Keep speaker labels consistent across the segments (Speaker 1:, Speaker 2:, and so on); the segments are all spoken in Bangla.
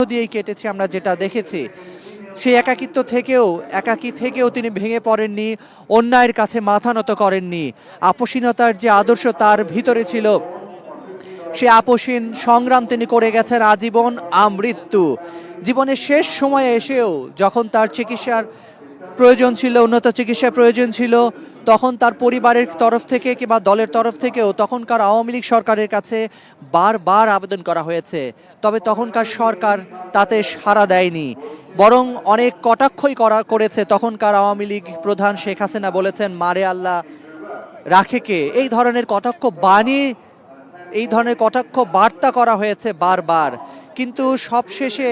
Speaker 1: দিয়েই কেটেছে আমরা যেটা দেখেছি। সেই একাকী থেকেও তিনি ভেঙে পড়েননি, অন্যায়ের কাছে মাথা নত করেননি। আপোষহীনতার যে আদর্শ তার ভিতরে ছিল, সে আপোষহীন সংগ্রাম তিনি করে গেছেন আজীবন আমৃত্যু। জীবনের শেষ সময়ে এসেও যখন তার চিকিৎসার প্রয়োজন ছিল, উন্নত চিকিৎসার প্রয়োজন ছিল, তখন তার পরিবারের তরফ থেকে কিংবা দলের তরফ থেকেও তখনকার আওয়ামী লীগ সরকারের কাছে বারবার আবেদন করা হয়েছে। তবে তখনকার সরকার তাতে সাড়া দেয়নি, বরং অনেক কটাক্ষই করেছে। তখনকার আওয়ামী লীগ প্রধান শেখ হাসিনা বলেছেন, মারে আল্লাহ রাখে কে, এই ধরনের কটাক্ষ বার্তা করা হয়েছে বারবার। কিন্তু সবশেষে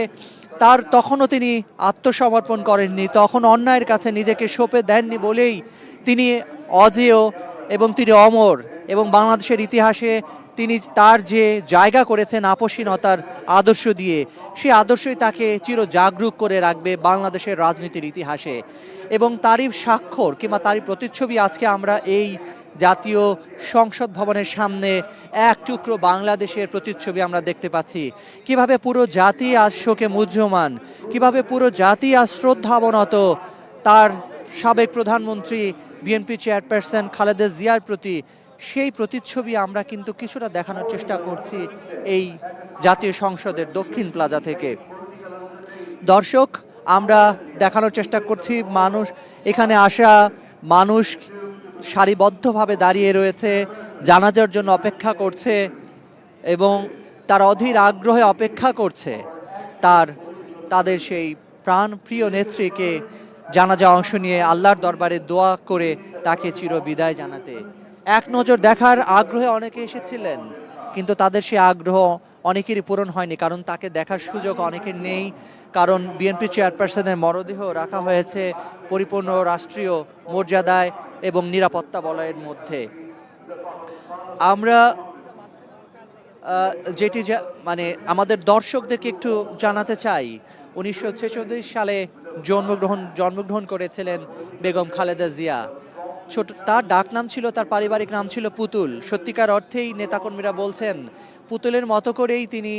Speaker 1: তখনও তিনি আত্মসমর্পণ করেননি, তখন অন্যায়ের কাছে নিজেকে সঁপে দেননি বলেই তিনি অজেয় এবং তিনি অমর। এবং বাংলাদেশের ইতিহাসে তিনি তার যে জায়গা করেছেন আপোষহীনতার আদর্শ দিয়ে, সেই আদর্শই তাকে চির জাগরুক করে রাখবে বাংলাদেশের রাজনীতির ইতিহাসে। এবং তারই স্বাক্ষর কিংবা তারই প্রতিচ্ছবি আজকে আমরা এই জাতীয় সংসদ ভবনের সামনে এক টুকরো বাংলাদেশের প্রতিচ্ছবি আমরা দেখতে পাচ্ছি। কিভাবে পুরো জাতি আজ শোকে মুহ্যমান, কিভাবে পুরো জাতি আজ শ্রদ্ধাবনত তার সাবেক প্রধানমন্ত্রী বিএনপি চেয়ারপারসন খালেদা জিয়ার প্রতি। সেই প্রতিচ্ছবি আমরা কিন্তু কিছুটা দেখানোর চেষ্টা করছি এই জাতীয় সংসদের দক্ষিণ প্লাজা থেকে। দর্শক, আমরা দেখানোর চেষ্টা করছি এখানে আসা মানুষ সারিবদ্ধভাবে দাঁড়িয়ে রয়েছে, জানাজার জন্য অপেক্ষা করছে এবং তার অধীর আগ্রহে অপেক্ষা করছে তাদের সেই প্রাণপ্রিয় নেত্রীকে জানাজা অংশ নিয়ে আল্লাহর দরবারে দোয়া করে তাকে চির বিদায় জানাতে। এক নজর দেখার আগ্রহে অনেকে এসেছিলেন, কিন্তু তাদের সেই আগ্রহ অনেকেরই পূরণ হয়নি, কারণ তাকে দেখার সুযোগ অনেকের নেই। কারণ বিএনপি চেয়ারপারসনের মরদেহ রাখা হয়েছে পরিপূর্ণ রাষ্ট্রীয় মর্যাদায় এবং নিরাপত্তা বলয়ের মধ্যে। আমরা আমাদের দর্শকদেরকে একটু জানাতে চাই, 1946 সালে জন্মগ্রহণ করেছিলেন বেগম খালেদা জিয়া। তার ডাক নাম ছিল, তার পারিবারিক নাম ছিল পুতুল। সত্যিকার অর্থেই নেতাকর্মীরা বলছেন, পুতুলের মতো করেই তিনি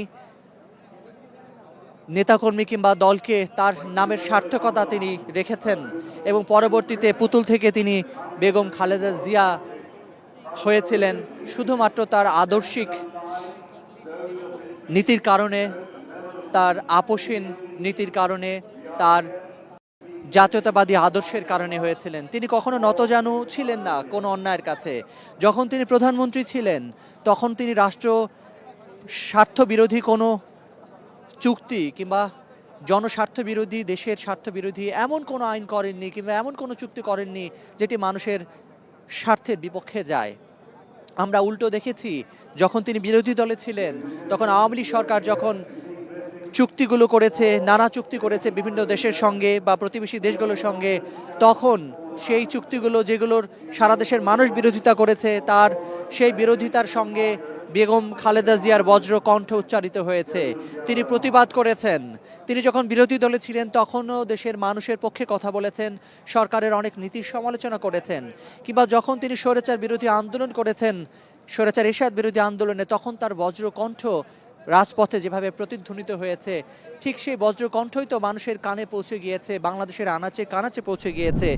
Speaker 1: নেতাকর্মী কিংবা দলকে তার নামের সার্থকতা তিনি রেখেছেন এবং পরবর্তীতে পুতুল থেকে তিনি বেগম খালেদা জিয়া হয়েছিলেন শুধুমাত্র তার আদর্শিক নীতির কারণে, তার আপোষহীন নীতির কারণে, তার জাতীয়তাবাদী আদর্শের কারণে হয়েছিলেন। তিনি কখনো নতজানু ছিলেন না কোনো অন্যায়ের কাছে। যখন তিনি প্রধানমন্ত্রী ছিলেন তখন তিনি রাষ্ট্র স্বার্থ বিরোধী কোনো চুক্তি কিংবা জনস্বার্থ বিরোধী, দেশের স্বার্থ বিরোধী এমন কোনো আইন করেননি কিংবা এমন কোনো চুক্তি করেননি যেটি মানুষের স্বার্থের বিপক্ষে যায়। আমরা উল্টো দেখেছি, যখন তিনি বিরোধী দলে ছিলেন তখন আওয়ামী লীগ সরকার যখন চুক্তিগুলো করেছে, নানা চুক্তি করেছে বিভিন্ন দেশের সঙ্গে বা প্রতিবেশী দেশগুলোর সঙ্গে, তখন সেই চুক্তিগুলো যেগুলোর সারা দেশের মানুষ বিরোধিতা করেছে, তার সেই বিরোধিতার সঙ্গে বেগম খালেদা জিয়ার বজ্র কণ্ঠ উচ্চারিত হয়েছে। তিনি প্রতিবাদ করেছেন। তিনি যখন বিরোধী দলে ছিলেন তখনও দেশের মানুষের পক্ষে কথা বলেছেন, সরকারের অনেক নীতির সমালোচনা করেছেন। কিংবা যখন তিনি স্বৈরাচার বিরোধী আন্দোলন করেছেন, স্বৈরাচার এরশাদ বিরোধী আন্দোলনে, তখন তার বজ্র কণ্ঠ রাজপথে যেভাবে প্রতিধ্বনিত হয়েছে, ঠিক সেই বজ্র কণ্ঠই তো মানুষের কানে পৌঁছে গিয়েছে, বাংলাদেশের আনাচে কানাচে পৌঁছে গিয়েছে।